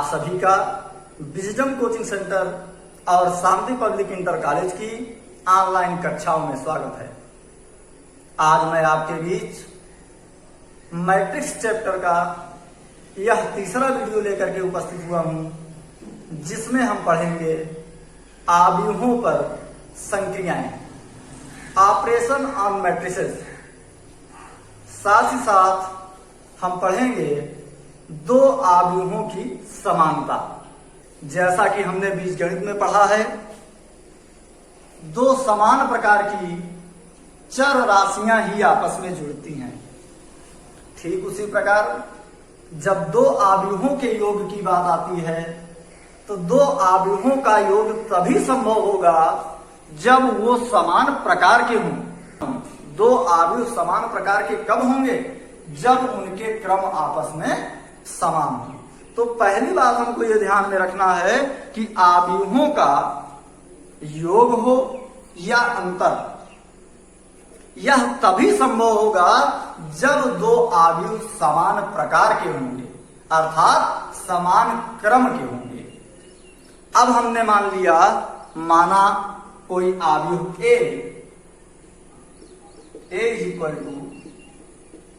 सभी का wisdom coaching centre और शांति पब्लिक इंटर कॉलेज की ऑनलाइन कक्षाओं में स्वागत है। आज मैं आपके बीच मैट्रिक्स चैप्टर का यह तीसरा वीडियो लेकर के उपस्थित हुआ हूं, जिसमें हम पढ़ेंगे आव्यूहों पर संक्रियाएं, ऑपरेशन ऑन मैट्रिसेस। साथ ही साथ हम पढ़ेंगे दो आव्यूहों की समानता। जैसा कि हमने बीजगणित में पढ़ा है, दो समान प्रकार की चर राशियां ही आपस में जुड़ती हैं। ठीक उसी प्रकार जब दो आव्यूहों के योग की बात आती है तो दो आव्यूहों का योग तभी संभव होगा जब वो समान प्रकार के हों। दो आव्यूह समान प्रकार के कब होंगे? जब उनके क्रम आपस में समान हो। तो पहली बात हमको ये ध्यान में रखना है कि आव्यूहों का योग हो या अंतर, यह तभी संभव होगा जब दो आव्यूह समान प्रकार के होंगे, अर्थात समान क्रम के होंगे। अब हमने मान लिया, माना कोई आव्यूह A is equal to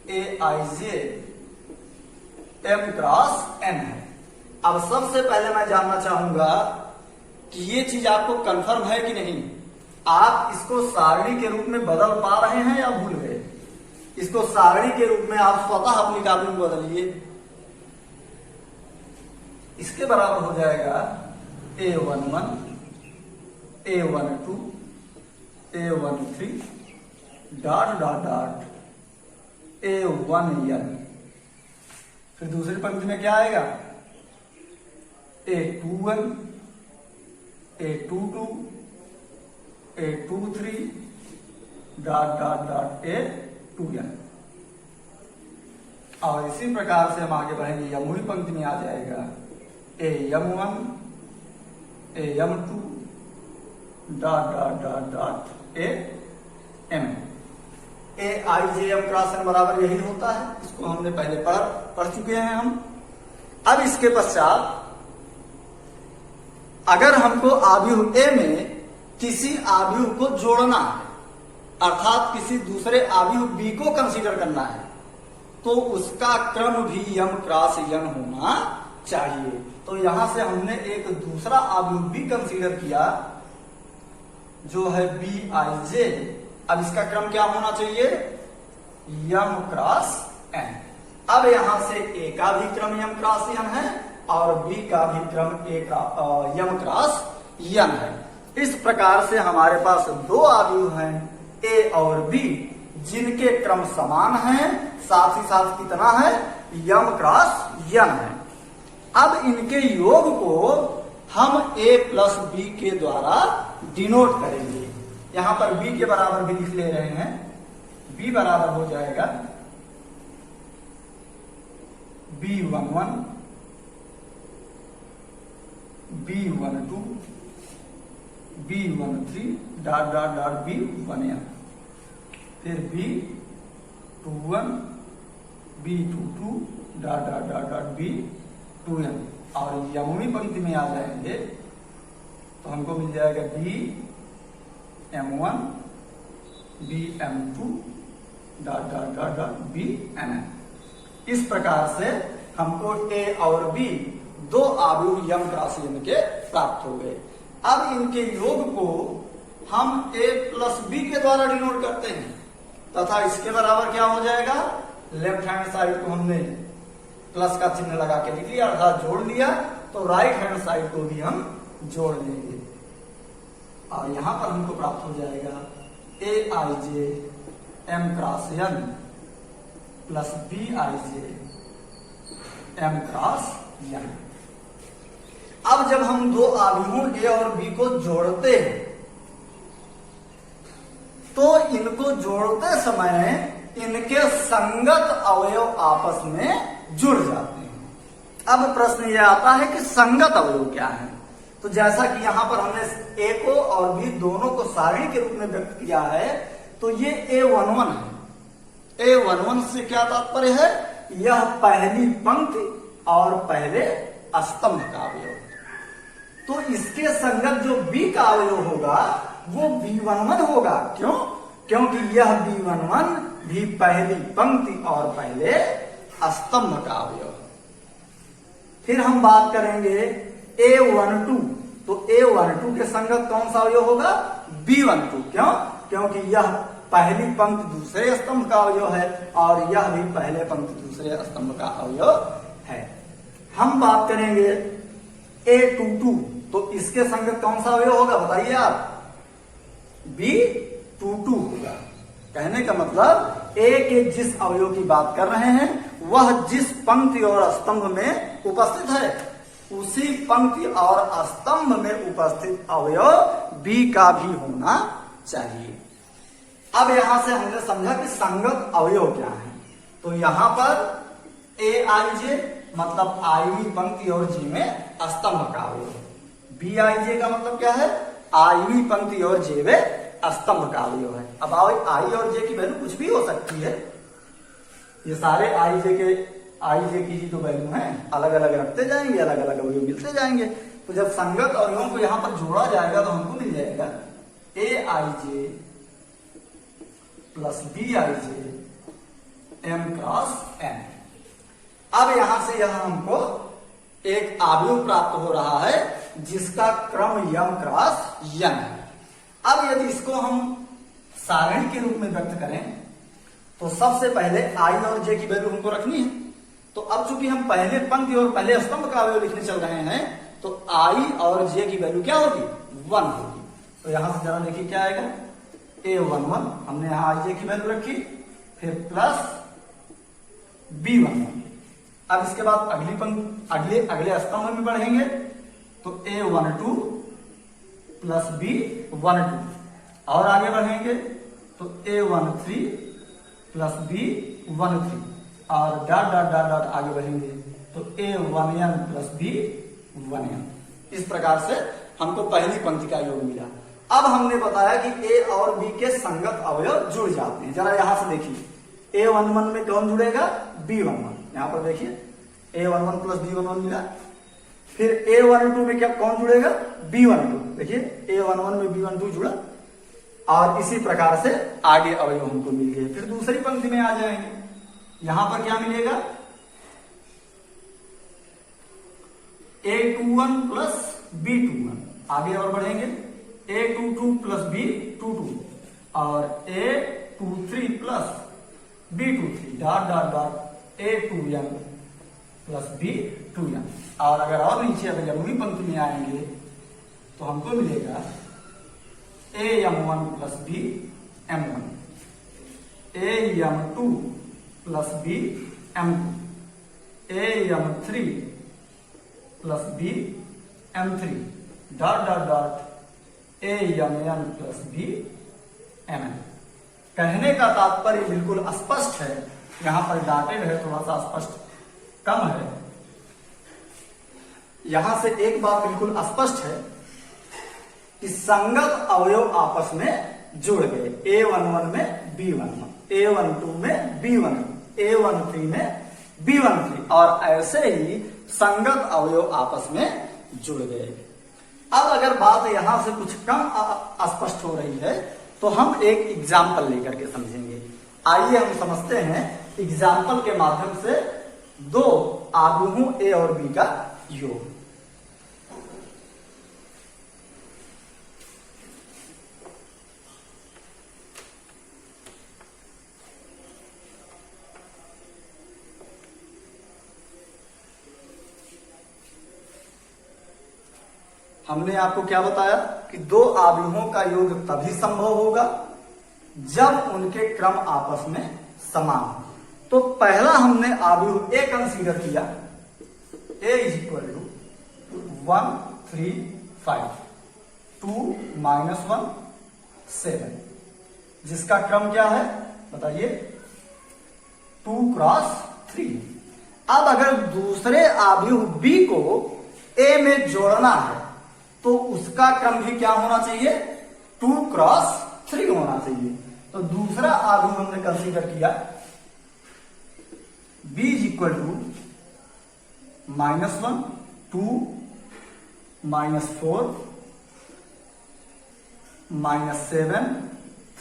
AIJ M cross N है। अब सबसे पहले मैं जानना चाहूंगा कि ये चीज आपको कंफर्म है कि नहीं। आप इसको सारणी के रूप में बदल पा रहे हैं या भूल गए? इसको सारणी के रूप में आप स्वतः अपनी कॉपी में बदलिए। इसके बराबर हो जाएगा A11 A12 A13 dot dot dot A1N। फिर दूसरी पंक्ति में क्या आएगा? A21 A22 A23 dot dot dot A2N। और इसी प्रकार से हम आगे बढ़ेंगे, यमुनी पंक्ति में आ जाएगा AM1 AM2 dot dot dot dot AM। AIJM cross N बराबर यही होता है। इसको हमने पहले पढ़ चुके हैं हम। अब इसके पश्चात अगर हमको आव्यूह A में किसी आव्यूह को जोड़ना है, अर्थात किसी दूसरे आव्यूह B को कंसीडर करना है, तो उसका क्रम भी M क्रॉस N होना चाहिए। तो यहां से हमने एक दूसरा आव्यूह B कंसीडर किया जो है BIJ। अब इसका क्रम क्या होना चाहिए? M cross N। अब यहां से A का भी क्रम M क्रॉस N है और B का भी क्रम M क्रॉस N है। इस प्रकार से हमारे पास दो आव्यूह हैं A और B, जिनके क्रम समान हैं, साथ ही साथ कितना है? M क्रॉस N है। अब इनके योग को हम A प्लस B के द्वारा डिनोट करेंगे। यहां पर B के बराबर भी लिख ले रहे हैं। B बराबर हो जाएगा B11 B12 B13 dot dot dot B1N। फिर B21 B22 dot dot dot dot B2N। और यमुनी पंक्ति में आ जाएंगे तो हमको मिल जाएगा BM1 BM2 dot dot dot dot BN। इस प्रकार से हमको A और B दो आव्यूह M क्रॉस N के प्राप्त हो गए। अब इनके योग को हम A प्लस B के द्वारा डिनोट करते हैं तथा इसके बराबर क्या हो जाएगा? लेफ्ट हैंड साइड को हमने प्लस का चिन्ह लगा के लिख लिया, अर्थात जोड़ लिया, तो राइट हैंड साइड को भी हम जोड़ लेंगे और यहां पर हमको प्राप्त हो जाएगा AIJ M cross N plus BIJ M cross N। अब जब हम दो आव्यूहों A और B को जोड़ते हैं तो इनको जोड़ते समय इनके संगत अवयव आपस में जुड़ जाते हैं। अब प्रश्न यह आता है कि संगत अवयव क्या है? तो जैसा कि यहां पर हमने A को और B दोनों को सारणी के रूप में व्यक्त किया है, तो ये A11 है। A11 से क्या तात्पर्य है? यह पहली पंक्ति और पहले स्तंभ का अवयव। तो इसके संगत जो बी का अवयव होगा वो B11 होगा। क्यों? क्योंकि यह B11 भी पहली पंक्ति और पहले स्तंभ का अवयव है। फिर हम बात करेंगे A12। तो A12 के संगत कौन सा अवयव होगा? B12। क्यों? क्योंकि यह पहली पंक्ति दूसरे स्तंभ का अवयव है और यह भी पहले पंक्ति दूसरे स्तंभ का अवयव है। हम बात करेंगे A22। तो इसके संगत कौन सा अवयव होगा बताइए आप? B22 होगा। कहने का मतलब ए के जिस अवयव की बात कर रहे हैं वह जिस पंक्ति और स्तंभ में उपस्थित है उसी पंक्ति और स्तंभ में उपस्थित अवयव बी का भी होना चाहिए। अब यहां से हमने समझा कि संगत अवयव क्या है। तो यहां पर ए आई जे मतलब आईवी पंक्ति और जे में स्तंभ का अवयव, बी आई जे का मतलब क्या है? आईवी पंक्ति और जे में स्तंभ का अवयव है। अब आई और जे की वैल्यू कुछ भी हो सकती है। ये सारे आई जे की जो वैल्यू है अलग अलग रखते जाएंगे, अलग अलग अवयव मिलते जाएंगे। तो जब संगत अवयवों को यहां पर जोड़ा जाएगा तो हमको मिल जाएगा A I J plus B I J M cross N. अब यहां से यह हमको एक अवयव प्राप्त हो रहा है जिसका क्रम यम क्रॉस यन है। अब यदि इसको हम सारणी के रूप में व्यक्त करें तो सबसे पहले आई और जे की वैल्यू हमको रखनी है। तो अब चूंकि हम पहले पंक्ति और पहले स्तंभ का अवयव लिखने चल रहे हैं तो आई और जे की वैल्यू क्या होगी? 1 होगी। तो यहां से जरा देखिए क्या आएगा? A11 हमने यहां आई जे की वैल्यू रखी, फिर प्लस B11। अब इसके बाद अगली पंक्ति अगले स्तंभ में बढ़ेंगे तो A12 प्लस B12 और आगे बढ़ेंगे तो A13 प्लस B13 और डॉट डॉट डॉट डॉट आगे बढ़ेंगे तो A1n प्लस B1n। इस प्रकार से हमको पहली पंक्ति का योग मिला। अब हमने बताया कि ए और बी के संगत अवयव जुड़ जाते हैं। जरा यहां से देखिए A11 में कौन जुड़ेगा? B11। यहां पर देखिए A11 प्लस B11 मिला। फिर A12 में क्या कौन जुड़ेगा? B12। देखिए A11 में B12 जुड़ा और इसी प्रकार से आगे अवयव हमको मिल गए। फिर दूसरी पंक्ति में आ जाएंगे, यहां पर क्या मिलेगा? A21 plus B21। आगे और बढ़ेंगे A22 प्लस B22 और A23 plus B23 dot dot dot A2n plus B2n। और अगर और नीचे अगर जरूरी पंक्ति में आएंगे तो हमको मिलेगा AM1 plus BM1, AM2 plus BM2, AM3 plus BM3 dot dot dot AMN plus BMN। कहने का तात्पर्य बिल्कुल स्पष्ट है, यहां पर डाटेड है, थोड़ा सा स्पष्ट कम है। यहां से एक बात बिल्कुल स्पष्ट है कि संगत अवयव आपस में जुड़ गए। A11 में B11, A12 में B12, A13 में B13 और ऐसे ही संगत अवयव आपस में जुड़ गए। अब अगर बात यहां से कुछ कम स्पष्ट हो रही है तो हम एक एग्जाम्पल लेकर के समझेंगे। आइए हम समझते हैं एग्जाम्पल के माध्यम से दो आव्यूहों ए और बी का योग। हमने आपको क्या बताया कि दो आव्यूहों का योग तभी संभव होगा जब उनके क्रम आपस में समान हो। तो पहला हमने आव्यूह ए कंसीडर किया, A is equal to 1 3 5 2 minus 1 7, जिसका क्रम क्या है बताइए? 2 क्रॉस 3। अब अगर दूसरे आव्यूह बी को ए में जोड़ना है तो उसका क्रम भी क्या होना चाहिए? 2 क्रॉस 3 होना चाहिए। तो दूसरा आव्यूह हमने कंसीडर किया B इज इक्वल टू -1 2 -4 -7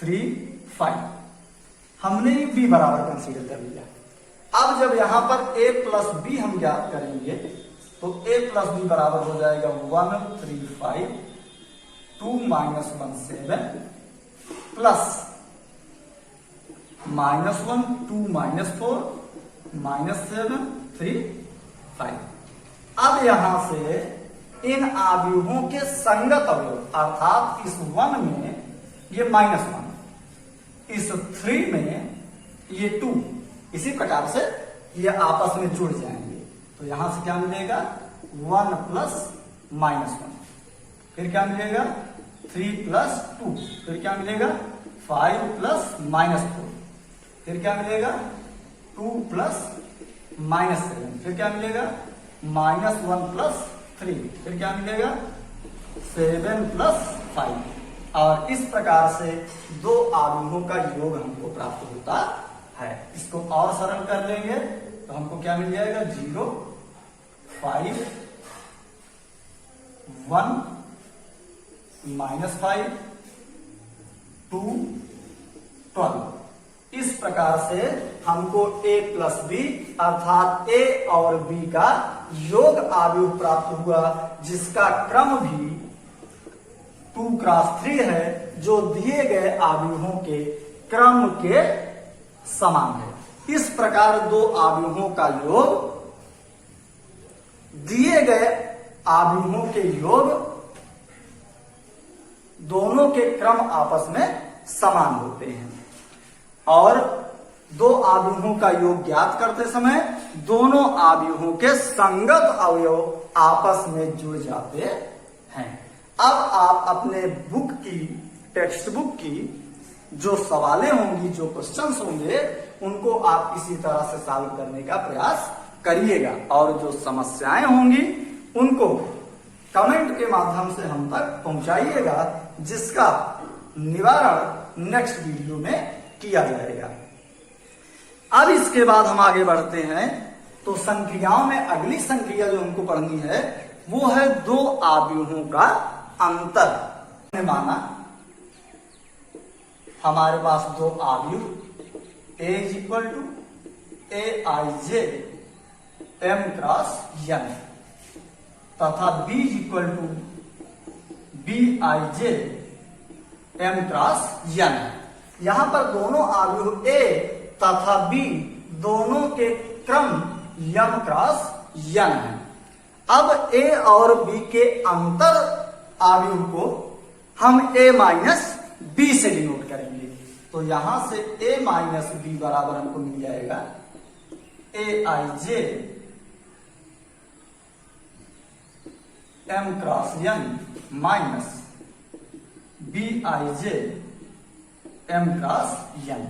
3 5। हमने b बराबर कंसीडर कर लिया। अब जब यहां पर a प्लस बी हम ज्ञात करेंगे तो a प्लस बी बराबर हो जाएगा 1 3 5 2 -1 7 प्लस -1 2 -4 -7 3 5। अब यहां से इन आव्यूहों के संगत अवयव अर्थात इस 1 में ये -1, इस 3 में ये 2, इसी प्रकार से ये आपस में जुड़ जाएंगे। तो यहां से क्या मिलेगा 1 प्लस -1, फिर क्या मिलेगा 3 प्लस 2, फिर क्या मिलेगा 5 प्लस -4, फिर क्या मिलेगा 2 प्लस -7, फिर क्या मिलेगा -1 प्लस 3, फिर क्या मिलेगा 7 प्लस 5। और इस प्रकार से दो आव्यूहों का योग हमको प्राप्त होता है। इसको और सरल कर लेंगे तो हमको क्या मिल जाएगा 0 5 1 -5 2 12। इस प्रकार से हमको a प्लस बी अर्थात a और b का योग आव्यूह प्राप्त हुआ, जिसका क्रम भी 2 क्रॉस 3 है, जो दिए गए आव्यूहों के क्रम के समान है। इस प्रकार दो आव्यूहों का योग दिए गए आव्यूहों के योग दोनों के क्रम आपस में समान होते हैं। और दो आव्यूहों का योग ज्ञात करते समय दोनों आव्यूहों के संगत अवयव आपस में जुड़ जाते हैं। अब आप अपने बुक की, टेक्स्ट बुक की जो सवालें होंगी, जो क्वेश्चंस होंगे, उनको आप इसी तरह से सॉल्व करने का प्रयास करिएगा। और जो समस्याएं होंगी उनको कमेंट के माध्यम से हम तक पहुंचाइएगा, जिसका निवारण नेक्स्ट वीडियो में किया जाएगा। अब इसके बाद हम आगे बढ़ते हैं तो संक्रियाओं में अगली संक्रिया जो हमको पढ़नी है वो है दो आव्यूहों का अंतर। माना हमारे पास दो आव्यूह a is equal to aij m cross n तथा b is equal to bij m cross n। यहां पर दोनों आव्यूह a तथा b दोनों के क्रम m क्रॉस n है। अब a और b के अंतर आव्यूह को हम a माइनस b से डिनोट करेंगे। तो यहां से a माइनस b बराबर हमको मिल जाएगा aij m cross n minus bij m cross n।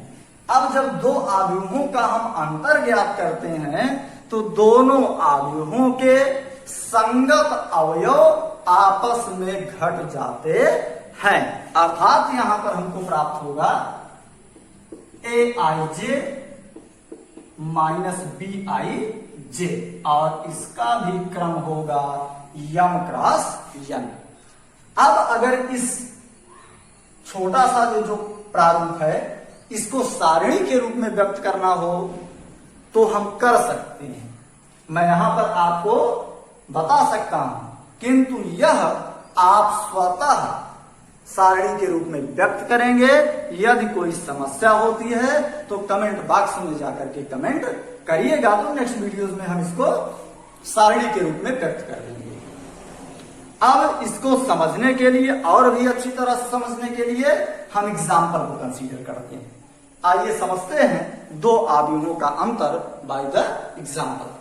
अब जब दो आव्यूहों का हम अंतर ज्ञात करते हैं तो दोनों आव्यूहों के संगत अवयव आपस में घट जाते हैं। अर्थात यहां पर हमको प्राप्त होगा aij माइनस bij और इसका भी क्रम होगा m क्रॉस n। अब अगर इस छोटा सा जो प्रारूप है इसको सारणी के रूप में व्यक्त करना हो तो हम कर सकते हैं। मैं यहां पर आपको बता सकता हूं, किंतु यह आप स्वतः सारणी के रूप में व्यक्त करेंगे। यदि कोई समस्या होती है तो कमेंट बॉक्स में जाकर के कमेंट करिएगा, तो नेक्स्ट वीडियोस में हम इसको सारणी के रूप में व्यक्त कर देंगे। अब इसको समझने के लिए और भी अच्छी तरह से समझने के लिए हम एग्जाम्पल को कंसीडर करते हैं। आइए समझते हैं दो आव्यूहों का अंतर by the example.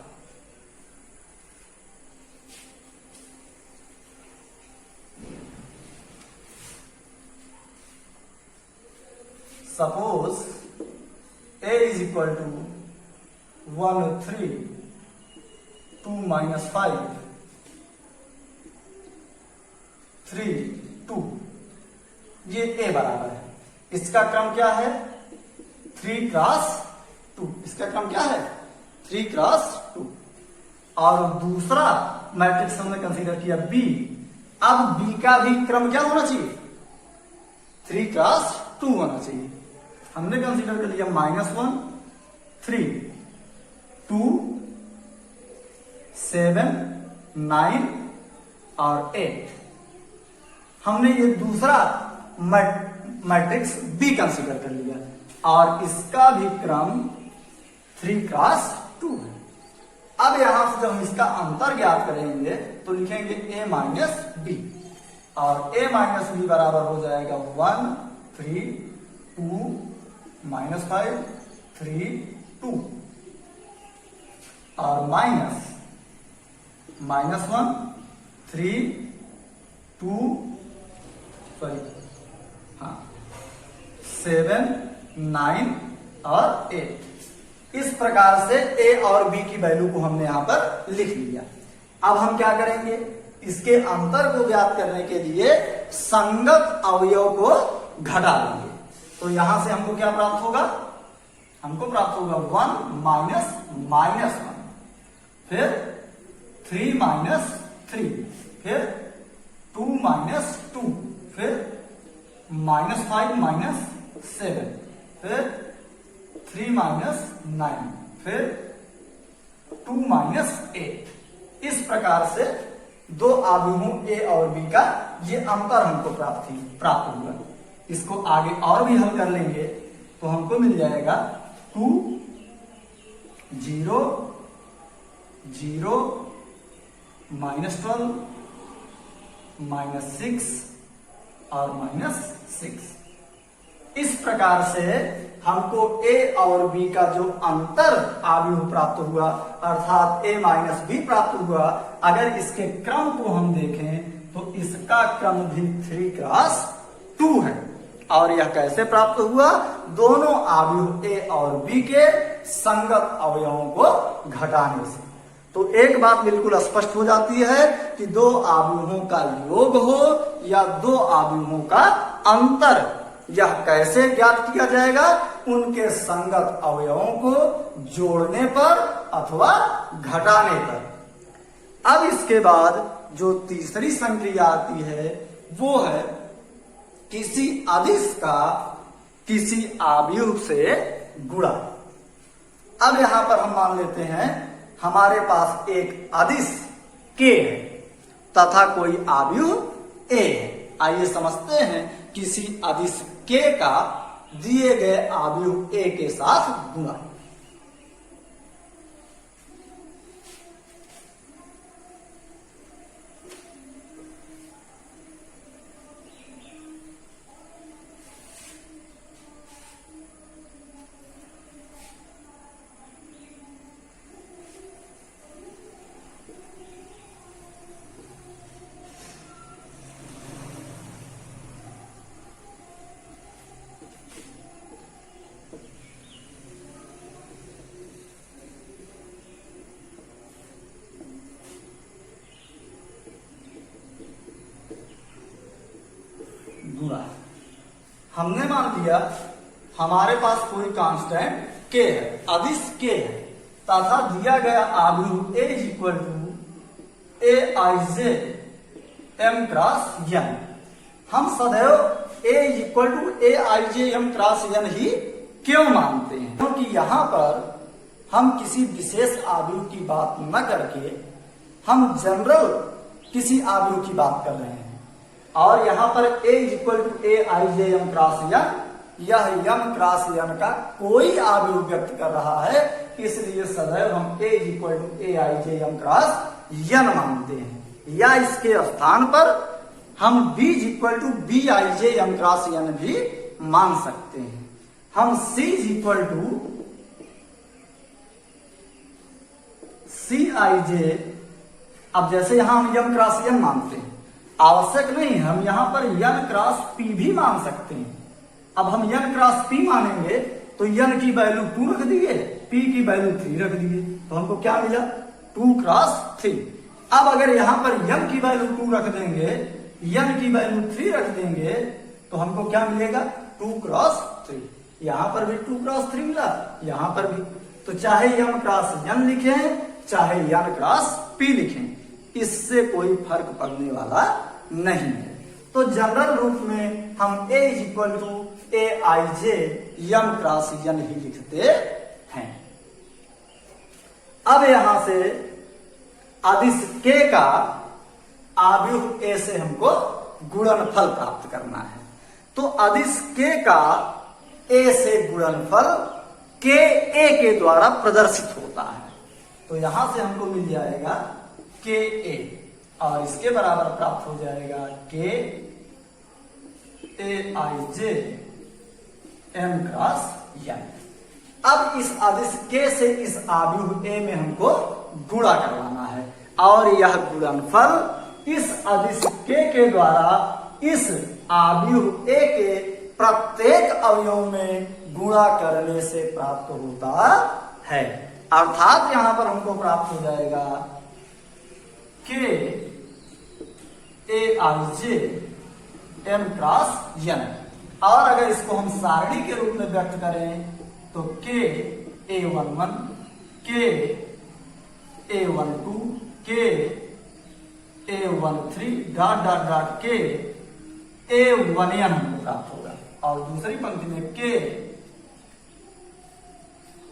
Suppose a is equal to 1 3 2 minus 5 3 2। ये a बराबर है, इसका क्रम क्या है 3 क्रॉस 2। इसका क्रम क्या है 3 क्रॉस 2। और दूसरा मैट्रिक्स हमने कंसीडर किया बी। अब बी का भी क्रम क्या होना चाहिए? 3x2 होना चाहिए। हमने कंसीडर कर लिया -1, 3, 2, 7, 9 और 8। हमने ये दूसरा मैट्रिक्स बी कंसीडर कर लिया और इसका भी क्रम 3x2 है। अब यहां से जब हम इसका अंतर ज्ञात करेंगे तो लिखेंगे a माइनस बी और a माइनस बी बराबर हो जाएगा 1, 3, 2, -5, 3, 2 और -1, 3, 2, 7, 9 और 8। इस प्रकार से a और b की वैल्यू को हमने यहां पर लिख लिया। अब हम क्या करेंगे? इसके अंतर को ज्ञात करने के लिए संगत अवयव को घटा देंगे। तो यहां से हमको क्या प्राप्त होगा? हमको प्राप्त होगा 1 माइनस -1, फिर 3 माइनस 3, फिर 2 माइनस 2, फिर -5 माइनस 7, फिर 3 माइनस 9, फिर 2 माइनस 8। इस प्रकार से दो आव्यूहों a और b का ये अंतर हमको प्राप्त हुआ। इसको आगे और भी हल कर लेंगे तो हमको मिल जाएगा 2, 0, 0, -12, -6 और -6। इस प्रकार से हमको a और b का जो अंतर आव्यूह प्राप्त हुआ अर्थात a माइनस बी प्राप्त हुआ। अगर इसके क्रम को हम देखें तो इसका क्रम भी 3x2 है। और यह कैसे प्राप्त हुआ? दोनों आव्यूह a और b के संगत अवयवों को घटाने से। तो एक बात बिल्कुल स्पष्ट हो जाती है कि दो आव्यूहों का योग हो या दो आव्यूहों का अंतर, यह कैसे ज्ञात किया जाएगा? उनके संगत अवयवों को जोड़ने पर अथवा घटाने पर। अब इसके बाद जो तीसरी संक्रिया आती है वो है किसी अदिश का किसी आव्यूह से गुणा। अब यहां पर हम मान लेते हैं हमारे पास एक अदिश k है तथा कोई आव्यूह a है। आइए समझते हैं किसी अदिश k का दिए गए आव्यूह a के साथ गुणा। गुणा हमने मान लिया हमारे पास कोई कांस्टेंट k है, अदिश k है तथा दिया गया आव्यूह a equal to aij m cross n। हम सदैव a equal to aij m cross n ही क्यों मानते हैं? क्योंकि यहाँ पर हम किसी विशेष आव्यूह की बात न करके हम जनरल किसी आव्यूह की बात कर रहे हैं और यहाँ पर a equal to aij m cross n, यह m क्रॉस n का कोई आव्यूह व्यक्त कर रहा है, इसलिए सदैव हम a equal to aij m cross n मानते हैं। या इसके स्थान पर हम b equal to bij m cross n भी मान सकते हैं। हम c इक्वल टू cij, अब जैसे यहां हम m क्रॉस n मानते हैं, आवश्यक नहीं हम यहां पर n क्रॉस p भी मान सकते हैं। अब हम n क्रॉस p मानेंगे तो n की वैल्यू 2 रख दिए, p की वैल्यू 3 रख दिए, तो हमको क्या मिला? 2 क्रॉस 3। अब अगर यहां पर n की वैल्यू 2 रख देंगे, n की वैल्यू 3 रख देंगे तो हमको क्या मिलेगा? 2 क्रॉस 3। यहां पर भी 2 क्रॉस 3 मिला, यहां पर भी। तो चाहे m क्रॉस n लिखें चाहे n क्रॉस p लिखें, इससे कोई फर्क पड़ने वाला नहीं है। तो जनरल रूप में हम A equal to AIJ m cross n ही लिखते हैं। अब यहां से अदिश K का आव्यूह A से हमको गुणनफल प्राप्त करना है। तो अदिश K का A से गुणनफल K A के द्वारा प्रदर्शित होता है। तो यहां से हमको मिल जाएगा K A और इसके बराबर प्राप्त हो जाएगा K AIJ m cross n। अब इस अदिश K से इस आव्यूह A में हमको गुणा करवाना है और यह गुणनफल इस अदिश K के द्वारा इस आव्यूह A के प्रत्येक अवयव में गुणा करने से प्राप्त होता है। अर्थात यहां पर हमको प्राप्त हो जाएगा K AIJ m cross n। और अगर इसको हम सारणी के रूप में व्यक्त करें तो K A11 K A12 K A13 dot dot dot K A1n हमको प्राप्त होगा और दूसरी पंक्ति में K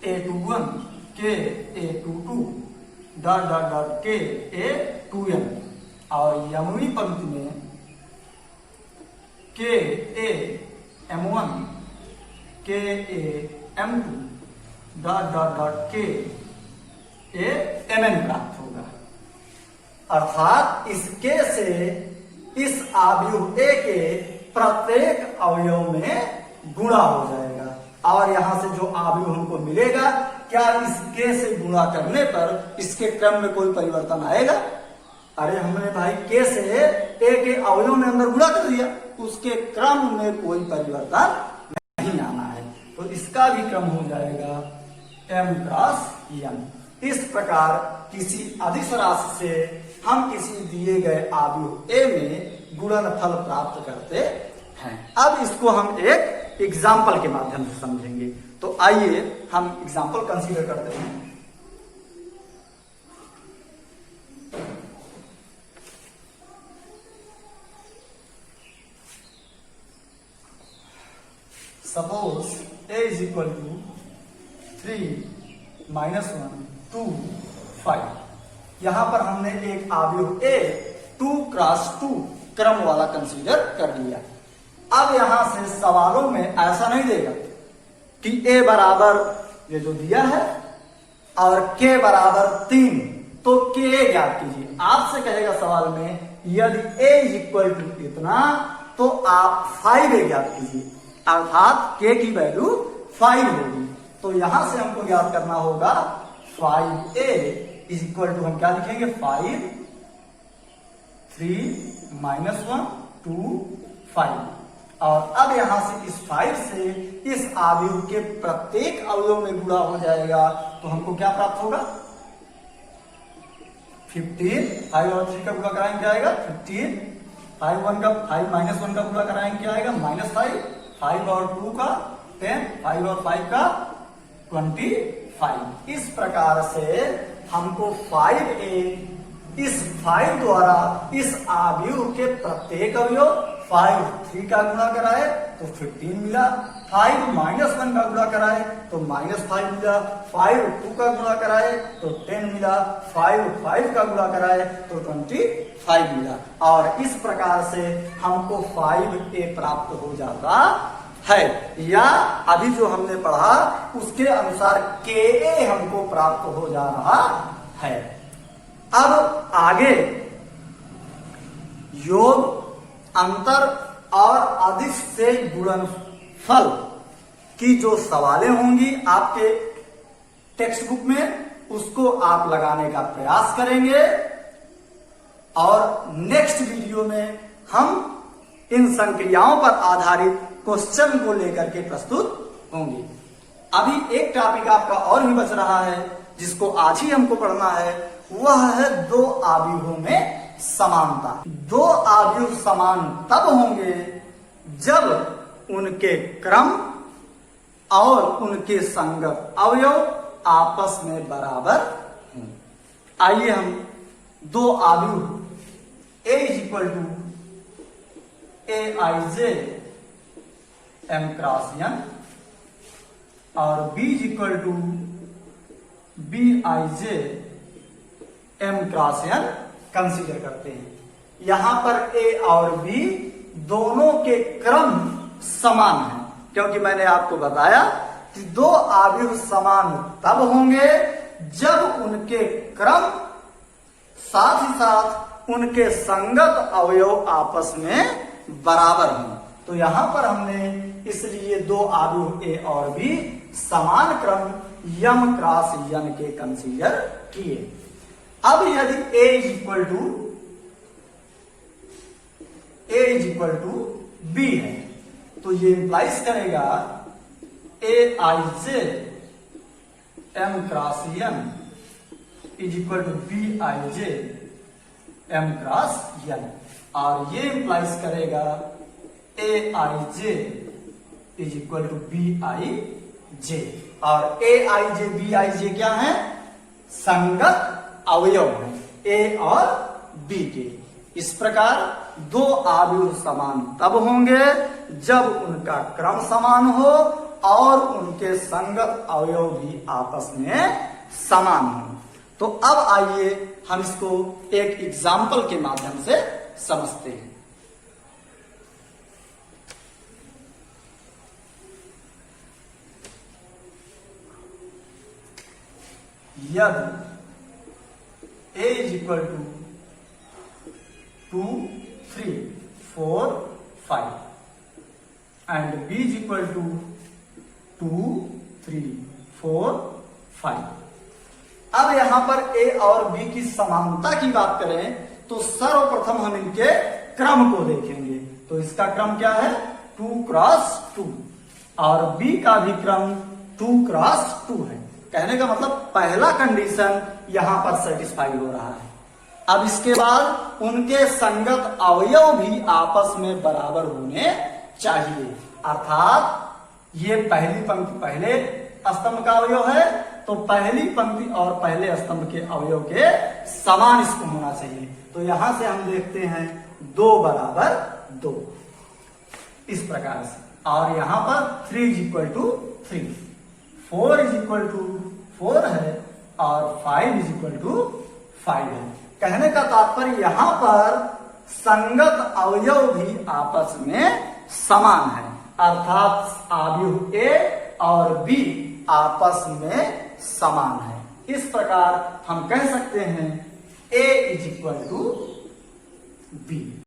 A21 K A22 dot dot dot K A2n और यमुनी पंक्ति में K A M1 K A M2 dot dot dot K A Mn प्राप्त होगा। अर्थात इस K से इस आव्यूह A के प्रत्येक अवयव में गुणा हो जाएगा और यहां से जो आव्यूह हमको मिलेगा, क्या इस K से गुणा करने पर इसके क्रम में कोई परिवर्तन आएगा? अरे हमने भाई K से A के अवयव में अंदर गुणा कर दिया, उसके क्रम में कोई परिवर्तन नहीं आना है, तो इसका भी क्रम हो जाएगा m क्रॉस n। इस प्रकार किसी अदिश राशि से हम किसी दिए गए आव्यूह A में गुणनफल प्राप्त करते हैं। अब इसको हम एक एग्जाम्पल के माध्यम से समझेंगे। तो आइए हम एग्जाम्पल कंसीडर करते हैं। Suppose A is equal to 3 minus 1 2 5। यहां पर हमने एक आव्यूह A 2 क्रॉस 2 क्रम वाला कंसीडर कर लिया। अब यहां से सवालों में ऐसा नहीं देगा कि A बराबर ये जो दिया है और K बराबर 3, तो K ज्ञात कीजिए। आपसे कहेगा सवाल में यदि A इक्वल टू इतना तो आप 5A ज्ञात कीजिए, अर्थात K की वैल्यू 5 होगी। तो यहां से हमको याद करना होगा 5A इज इक्वल टू हम क्या लिखेंगे 5 3 माइनस 1 2 5। और अब यहां से इस 5 से इस आव्यूह के प्रत्येक अवयव में गुणा हो जाएगा, तो हमको क्या प्राप्त होगा 15। 5 और 3 का गुणा कराएंगे क्या आएगा 15। 5 माइनस 1 का गुणा कराएंगे क्या आएगा -5। 5 और 2 का 10, 5 और 5 का 25। इस प्रकार से हमको 5A इस 5 द्वारा इस आव्यूह के प्रत्येक अवयव 5 3 का गुणा कराए तो 15 मिला। 5 माइनस 1 का गुणा कराए तो -5 मिला। 5 2 का गुणा कराए तो 10 मिला। 5 5 का गुणा कराए तो 25 मिला। और इस प्रकार से हमको 5A प्राप्त हो जाता है, या अभी जो हमने पढ़ा उसके अनुसार KA हमको प्राप्त हो जा रहा है। अब आगे योग, अंतर और अदिश से गुणनफल की जो सवालें होंगी आपके टेक्स्ट बुक में, उसको आप लगाने का प्रयास करेंगे और नेक्स्ट वीडियो में हम इन संक्रियाओं पर आधारित क्वेश्चन को लेकर के प्रस्तुत होंगे। अभी एक टॉपिक आपका और भी बच रहा है जिसको आज ही हमको पढ़ना है, वह है दो आव्यूहों में समानता। दो आव्यूह समान तब होंगे जब उनके क्रम और उनके संगत अवयव आपस में बराबर हों। आइए हम दो आव्यूह A is equal to A I J M cross N और B is equal to B I J M cross N consider करते हैं। यहां पर ए और बी दोनों के क्रम समान है, क्योंकि मैंने आपको बताया कि दो आव्यूह समान तब होंगे जब उनके क्रम साथ ही साथ उनके संगत अवयव आपस में बराबर हों। तो यहां पर हमने इसलिए दो आव्यूह ए और बी समान क्रम यम क्रॉस यन के कंसीडर किए। अब यदि A is equal to B है तो ये इंप्लाइज करेगा A I J M cross N is equal to B I J M cross N और ये इंप्लाइज करेगा A I J is equal to B I J और A I J B I जे क्या है? संगत अवयव है ए और बी के। इस प्रकार दो आव्यूह समान तब होंगे जब उनका क्रम समान हो और उनके संगत अवयव भी आपस में समान हो। तो अब आइए हम इसको एक एग्जाम्पल के माध्यम से समझते हैं। यदि a is equal to 2, 3, 4, 5 and b is equal to 2, 3, 4, 5। अब यहां पर a और b की समानता की बात करें तो सर्वप्रथम हम इनके क्रम को देखेंगे। तो इसका क्रम क्या है? 2 क्रॉस 2 और b का भी क्रम 2 क्रॉस 2 है। कहने का मतलब पहला कंडीशन यहां पर सेटिस्फाई हो रहा है। अब इसके बाद उनके संगत अवयव भी आपस में बराबर होने चाहिए, अर्थात ये पहली पंक्ति पहले स्तंभ का अवयव है तो पहली पंक्ति और पहले स्तंभ के अवयव के समान इसको होना चाहिए। तो यहां से हम देखते हैं 2 बराबर 2 इस प्रकार से, और यहां पर 3 is equal to 3, 4 is equal to 4 है और 5 इज इक्वल टू 5 है। कहने का तात्पर्य यहां पर संगत अवयव भी आपस में समान है, अर्थात आव्यूह ए और बी आपस में समान है। इस प्रकार हम कह सकते हैं ए इज इक्वल टू बी।